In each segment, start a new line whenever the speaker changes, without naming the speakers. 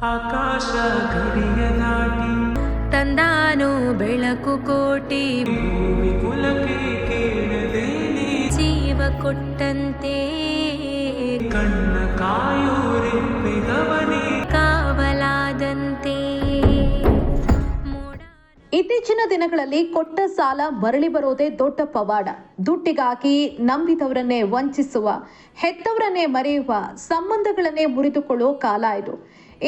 ಆಕಾಶ ಗಡಿಯ ದಾಟಿ
ತಂದಾನು ಬೆಳಕು ಕೋಟಿ
ಭೂಮಿ ಕುಲಕ್ಕೆ ಕೇಳದೇನೆ
ಜೀವ ಕೊಟ್ಟಂತೆ
ಕಣ್ಣ ಕಾಯೂರೆಪ್ಪಿದವನೇ
ಕಾವಲಾದಂತೆ.
ಇತ್ತೀಚಿನ ದಿನಗಳಲ್ಲಿ ಕೊಟ್ಟ ಸಾಲ ಮರಳಿ ಬರೋದೇ ದೊಡ್ಡ ಪವಾಡ. ದುಡ್ಡಿಗಾಗಿ ನಂಬಿದವರನ್ನೇ ವಂಚಿಸುವ, ಹೆತ್ತವರನ್ನೇ ಮರೆಯುವ, ಸಂಬಂಧಗಳನ್ನೇ ಮುರಿದುಕೊಳ್ಳುವ ಕಾಲ ಇದು.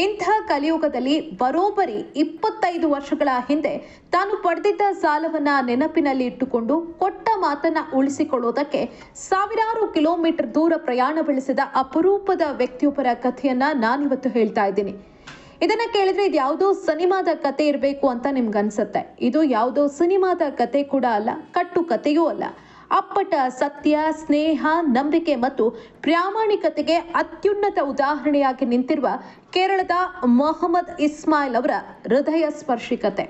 ಇಂಥ ಕಲಿಯುಗದಲ್ಲಿ ಬರೋಬ್ಬರಿ 25 ವರ್ಷಗಳ ಹಿಂದೆ ತಾನು ಪಡೆದಿದ್ದ ಸಾಲವನ್ನ ನೆನಪಿನಲ್ಲಿ ಇಟ್ಟುಕೊಂಡು ಕೊಟ್ಟ ಮಾತನ್ನ ಉಳಿಸಿಕೊಳ್ಳುವುದಕ್ಕೆ ಸಾವಿರಾರು ಕಿಲೋಮೀಟರ್ ದೂರ ಪ್ರಯಾಣ ಬೆಳೆಸಿದ ಅಪರೂಪದ ವ್ಯಕ್ತಿಯೊಬ್ಬರ ಕಥೆಯನ್ನ ನಾನಿವತ್ತು ಹೇಳ್ತಾ ಇದ್ದೀನಿ. ಇದನ್ನ ಕೇಳಿದ್ರೆ ಇದು ಯಾವುದೋ ಸಿನಿಮಾದ ಕತೆ ಇರಬೇಕು ಅಂತ ನಿಮ್ಗನ್ಸುತ್ತೆ. ಇದು ಯಾವುದೋ ಸಿನಿಮಾದ ಕತೆ ಕೂಡ ಅಲ್ಲ, ಕಟ್ಟು ಕತೆಯೂ ಅಲ್ಲ. ಅಪ್ಪಟ ಸತ್ಯ, ಸ್ನೇಹ, ನಂಬಿಕೆ ಮತ್ತು ಪ್ರಾಮಾಣಿಕತೆಗೆ ಅತ್ಯುನ್ನತ ಉದಾಹರಣೆಯಾಗಿ ನಿಂತಿರುವ ಕೇರಳದ ಮೊಹಮ್ಮದ್ ಇಸ್ಮಾಯಿಲ್ ಅವರ ಹೃದಯ ಸ್ಪರ್ಶಿ ಕತೆ.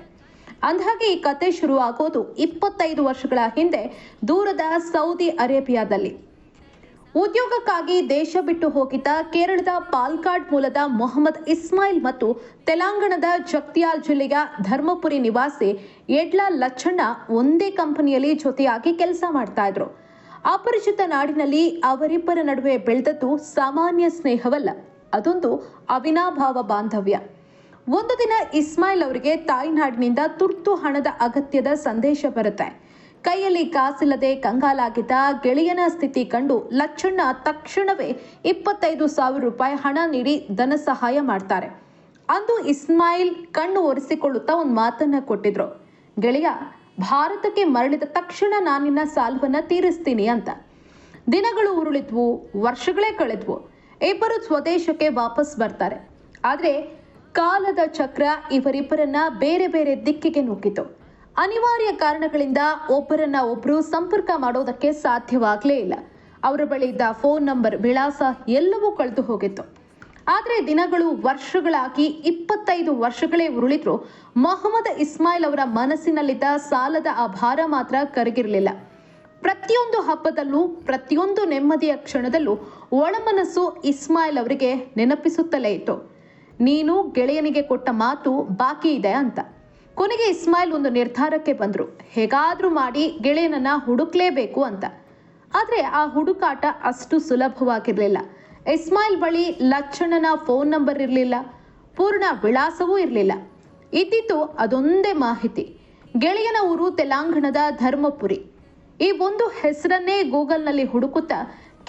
ಅಂದಹಾಗೆ ಈ ಕತೆ ಶುರುವಾಗೋದು 25 ವರ್ಷಗಳ ಹಿಂದೆ ದೂರದ ಸೌದಿ ಅರೇಬಿಯಾದಲ್ಲಿ. ಉದ್ಯೋಗಕ್ಕಾಗಿ ದೇಶ ಬಿಟ್ಟು ಹೋಗಿದ್ದ ಕೇರಳದ ಪಾಲ್ಕಾಡ್ ಮೂಲದ ಮೊಹಮ್ಮದ್ ಇಸ್ಮಾಯಿಲ್ ಮತ್ತು ತೆಲಂಗಾಣದ ಜಗ್ತಿಯಾಲ್ ಜಿಲ್ಲೆಯ ಧರ್ಮಪುರಿ ನಿವಾಸಿ ಎಡ್ಲ ಲಚ್ಚಣ್ಣ ಒಂದೇ ಕಂಪನಿಯಲ್ಲಿ ಜೊತೆಯಾಗಿ ಕೆಲಸ ಮಾಡ್ತಾ ಇದ್ರು. ಅಪರಿಚಿತ ನಾಡಿನಲ್ಲಿ ಅವರಿಬ್ಬರ ನಡುವೆ ಬೆಳೆದದ್ದು ಸಾಮಾನ್ಯ ಸ್ನೇಹವಲ್ಲ, ಅದೊಂದು ಅವಿನಾಭಾವ ಬಾಂಧವ್ಯ. ಒಂದು ದಿನ ಇಸ್ಮಾಯಿಲ್ ಅವರಿಗೆ ತಾಯ್ನಾಡಿನಿಂದ ತುರ್ತು ಹಣದ ಅಗತ್ಯದ ಸಂದೇಶ ಬರುತ್ತೆ. ಕೈಯಲ್ಲಿ ಕಾಸಿಲ್ಲದೆ ಕಂಗಾಲಾಗಿದ್ದ ಗೆಳೆಯನ ಸ್ಥಿತಿ ಕಂಡು ಲಚ್ಚಣ್ಣ ತಕ್ಷಣವೇ 25,000 ರೂಪಾಯಿ ಹಣ ನೀಡಿ ಧನ ಸಹಾಯ ಮಾಡ್ತಾರೆ. ಅಂದು ಇಸ್ಮಾಯಿಲ್ ಕಣ್ಣು ಒರೆಸಿಕೊಳ್ಳುತ್ತಾ ಒಂದು ಮಾತನ್ನ ಕೊಟ್ಟಿದ್ರು. ಗೆಳೆಯ, ಭಾರತಕ್ಕೆ ಮರಳಿದ ತಕ್ಷಣ ನಾನಿನ್ನ ಸಾಲವನ್ನ ತೀರಿಸ್ತೀನಿ ಅಂತ. ದಿನಗಳು ಉರುಳಿದ್ವು, ವರ್ಷಗಳೇ ಕಳೆದ್ವು. ಇಬ್ಬರು ಸ್ವದೇಶಕ್ಕೆ ವಾಪಸ್ ಬರ್ತಾರೆ. ಆದ್ರೆ ಕಾಲದ ಚಕ್ರ ಇವರಿಬ್ಬರನ್ನ ಬೇರೆ ಬೇರೆ ದಿಕ್ಕಿಗೆ ನೂಕಿತು. ಅನಿವಾರ್ಯ ಕಾರಣಗಳಿಂದ ಒಬ್ಬರನ್ನ ಒಬ್ರು ಸಂಪರ್ಕ ಮಾಡೋದಕ್ಕೆ ಸಾಧ್ಯವಾಗಲೇ ಇಲ್ಲ. ಅವರ ಬಳಿ ಇದ್ದ ಫೋನ್ ನಂಬರ್, ವಿಳಾಸ ಎಲ್ಲವೂ ಕಳೆದು ಹೋಗಿತ್ತು. ಆದರೆ ದಿನಗಳು ವರ್ಷಗಳಾಗಿ 25 ವರ್ಷಗಳೇ ಉರುಳಿದ್ರು ಮೊಹಮ್ಮದ್ ಇಸ್ಮಾಯಿಲ್ ಅವರ ಮನಸ್ಸಿನಲ್ಲಿದ್ದ ಸಾಲದ ಆ ಭಾರ ಮಾತ್ರ ಕರಗಿರಲಿಲ್ಲ. ಪ್ರತಿಯೊಂದು ಹಬ್ಬದಲ್ಲೂ, ಪ್ರತಿಯೊಂದು ನೆಮ್ಮದಿಯ ಕ್ಷಣದಲ್ಲೂ ಒಳಮನಸ್ಸು ಇಸ್ಮಾಯಿಲ್ ಅವರಿಗೆ ನೆನಪಿಸುತ್ತಲೇ ಇತ್ತು. ನೀನು ಗೆಳೆಯನಿಗೆ ಕೊಟ್ಟ ಮಾತು ಬಾಕಿ ಇದೆ ಅಂತ. ಕೊನೆಗೆ ಇಸ್ಮಾಯಿಲ್ ಒಂದು ನಿರ್ಧಾರಕ್ಕೆ ಬಂದ್ರು. ಹೇಗಾದ್ರೂ ಮಾಡಿ ಗೆಳೆಯನನ್ನ ಹುಡುಕ್ಲೇಬೇಕು ಅಂತ. ಆದ್ರೆ ಆ ಹುಡುಕಾಟ ಅಷ್ಟು ಸುಲಭವಾಗಿರ್ಲಿಲ್ಲ. ಇಸ್ಮಾಯಿಲ್ ಬಳಿ ಲಚ್ಚಣ್ಣನ ಫೋನ್ ನಂಬರ್ ಇರಲಿಲ್ಲ, ಪೂರ್ಣ ವಿಳಾಸವೂ ಇರಲಿಲ್ಲ. ಇದ್ದಿದ್ದು ಅದೊಂದೇ ಮಾಹಿತಿ. ಗೆಳೆಯನ ಊರು ತೆಲಂಗಾಣದ ಧರ್ಮಪುರಿ. ಈ ಒಂದು ಹೆಸರನ್ನೇ ಗೂಗಲ್ನಲ್ಲಿ ಹುಡುಕುತ್ತಾ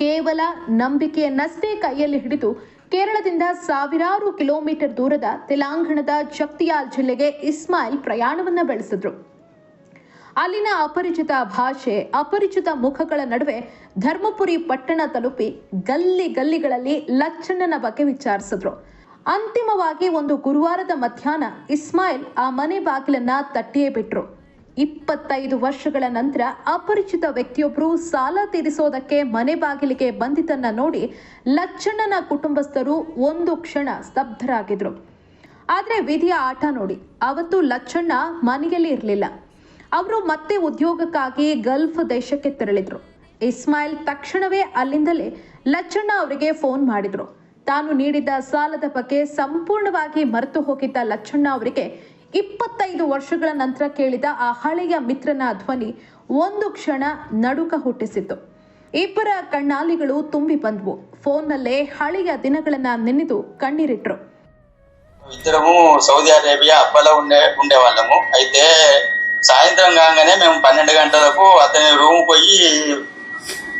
ಕೇವಲ ನಂಬಿಕೆಯನ್ನಷ್ಟೇ ಕೈಯಲ್ಲಿ ಹಿಡಿದು ಕೇರಳದಿಂದ ಸಾವಿರಾರು ಕಿಲೋಮೀಟರ್ ದೂರದ ತೆಲಂಗಾಣದ ಜಗ್ತಿಯಾಲ್ ಜಿಲ್ಲೆಗೆ ಇಸ್ಮಾಯಿಲ್ ಪ್ರಯಾಣವನ್ನ ಬೆಳೆಸಿದ್ರು. ಅಲ್ಲಿನ ಅಪರಿಚಿತ ಭಾಷೆ, ಅಪರಿಚಿತ ಮುಖಗಳ ನಡುವೆ ಧರ್ಮಪುರಿ ಪಟ್ಟಣ ತಲುಪಿ ಗಲ್ಲಿ ಗಲ್ಲಿಗಳಲ್ಲಿ ಲಚ್ಚಣ್ಣನ ಬಗ್ಗೆ ವಿಚಾರಿಸಿದ್ರು. ಅಂತಿಮವಾಗಿ ಒಂದು ಗುರುವಾರದ ಮಧ್ಯಾಹ್ನ ಇಸ್ಮಾಯಿಲ್ ಆ ಮನೆ ಬಾಗಿಲನ್ನ ತಟ್ಟಿಯೇ ಬಿಟ್ರು. 25 ವರ್ಷಗಳ ನಂತರ ಅಪರಿಚಿತ ವ್ಯಕ್ತಿಯೊಬ್ಬರು ಸಾಲ ತೀರಿಸೋದಕ್ಕೆ ಮನೆ ಬಾಗಿಲಿಗೆ ಬಂದಿದ್ದನ್ನ ನೋಡಿ ಲಚ್ಚಣ್ಣನ ಕುಟುಂಬಸ್ಥರು ಒಂದು ಕ್ಷಣ ಸ್ತಬ್ಧರಾಗಿದ್ರು. ಆದ್ರೆ ವಿಧಿಯ ಆಟ ನೋಡಿ, ಅವತ್ತು ಲಚ್ಚಣ್ಣ ಮನೆಯಲ್ಲಿ ಇರಲಿಲ್ಲ. ಅವರು ಮತ್ತೆ ಉದ್ಯೋಗಕ್ಕಾಗಿ ಗಲ್ಫ್ ದೇಶಕ್ಕೆ ತೆರಳಿದ್ರು. ಇಸ್ಮಾಯಿಲ್ ತಕ್ಷಣವೇ ಅಲ್ಲಿಂದಲೇ ಲಚ್ಚಣ್ಣ ಅವರಿಗೆ ಫೋನ್ ಮಾಡಿದ್ರು. ತಾನು ನೀಡಿದ್ದ ಸಾಲದ ಬಗ್ಗೆ ಸಂಪೂರ್ಣವಾಗಿ ಮರೆತು ಹೋಗಿದ್ದ ಲಚ್ಚಣ್ಣ ಅವರಿಗೆ 25 ವರ್ಷಗಳ ನಂತರ ಕೇಳಿದ ಆ ಹಳೆಯ ಮಿತ್ರನ ಧ್ವನಿ ಒಂದು ಕ್ಷಣ ನಡುಕ ಹುಟ್ಟಿಸಿತ್ತು. ಇಬ್ಬರ ಕಣ್ಣಾಲಿಗಳು ತುಂಬಿ ಬಂದ್ವು. ಫೋನ್ನಲ್ಲೇ ಹಳೆಯ ದಿನಗಳನ್ನ ನೆನೆದು కన్నీరిట్రు.
ఇద్దరము సౌదీ అరేబియా అబ్బాలో ఉండేవాళ్ళము. అయితే సాయంత్రం కాగానే మేము 12 గంటలకు అతని రూమ్ పోయి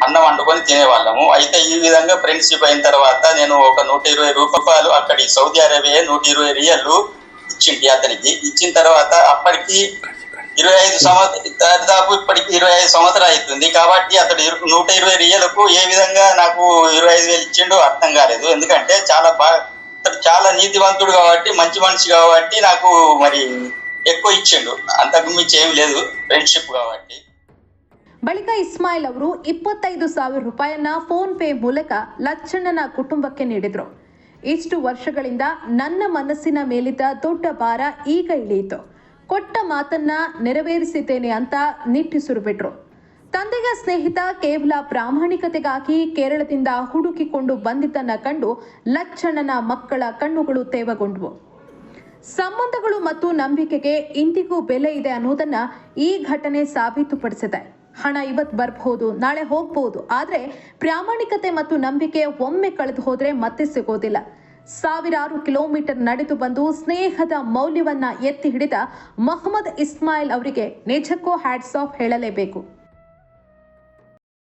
అన్నం వండుకొని తినేవాళ్ళము. అయితే ఈ విధంగా ఫ్రెండ్షిప్ అయిన తర్వాత నేను ఒక 120 రూపాయలు అక్కడి సౌదీ అరేబియా 120 రియల్లు ఇచ్చింది అతనికి. ఇచ్చిన తర్వాత అప్పటికి 25 సంవత్సరాలు, దాదాపు ఇప్పటికి 25 సంవత్సరాలు అవుతుంది. కాబట్టి అతడు 120 రియలకు ఏ విధంగా నాకు 25,000 ఇచ్చిండో అర్థం కాలేదు. ఎందుకంటే అతడు చాలా నీతివంతుడు కాబట్టి, మంచి మనిషి కాబట్టి నాకు మరి ఎక్కువ ఇచ్చిండు. అంతకు మించి ఏమి లేదు, ఫ్రెండ్షిప్ కాబట్టి.
ಬಳಿಕ ಇಸ್ಮಾಯಿಲ್ ಅವರು 25,000 ರೂಪಾಯಿಯನ್ನ ಫೋನ್ ಪೇ ಮೂಲಕ ಲಚ್ಚಣ್ಣನ ಕುಟುಂಬಕ್ಕೆ ನೀಡಿದ್ರು. ಇಷ್ಟು ವರ್ಷಗಳಿಂದ ನನ್ನ ಮನಸ್ಸಿನ ಮೇಲಿದ್ದ ದೊಡ್ಡ ಭಾರ ಈಗ ಇಳಿಯಿತು. ಕೊಟ್ಟ ಮಾತನ್ನ ನೆರವೇರಿಸಿದ್ದೇನೆ ಅಂತ ನಿಟ್ಟುಸಿರು ಬಿಟ್ರು. ತಂದೆಯ ಸ್ನೇಹಿತ ಕೇವಲ ಪ್ರಾಮಾಣಿಕತೆಗಾಗಿ ಕೇರಳದಿಂದ ಹುಡುಕಿಕೊಂಡು ಬಂದಿದ್ದನ್ನ ಕಂಡು ಲಚ್ಚಣ್ಣನ ಮಕ್ಕಳ ಕಣ್ಣುಗಳು ತೇವಗೊಂಡವು. ಸಂಬಂಧಗಳು ಮತ್ತು ನಂಬಿಕೆಗೆ ಇಂದಿಗೂ ಬೆಲೆ ಇದೆ ಅನ್ನೋದನ್ನ ಈ ಘಟನೆ ಸಾಬೀತುಪಡಿಸಿದೆ. ಹಣ ಇವತ್ತು ಬರಬಹುದು, ನಾಳೆ ಹೋಗ್ಬಹುದು, ಆದರೆ ಪ್ರಾಮಾಣಿಕತೆ ಮತ್ತು ನಂಬಿಕೆ ಒಮ್ಮೆ ಕಳೆದು ಹೋದ್ರೆ ಮತ್ತೆ ಸಿಗೋದಿಲ್ಲ. ಸಾವಿರಾರು ಕಿಲೋಮೀಟರ್ ನಡೆದು ಬಂದು ಸ್ನೇಹದ ಮೌಲ್ಯವನ್ನ ಎತ್ತಿ ಹಿಡಿದ ಮೊಹಮ್ಮದ್ ಇಸ್ಮಾಯಿಲ್ ಅವರಿಗೆ ನಿಜಕ್ಕೂ ಹ್ಯಾಟ್ಸ್ ಆಫ್ ಹೇಳಲೇಬೇಕು.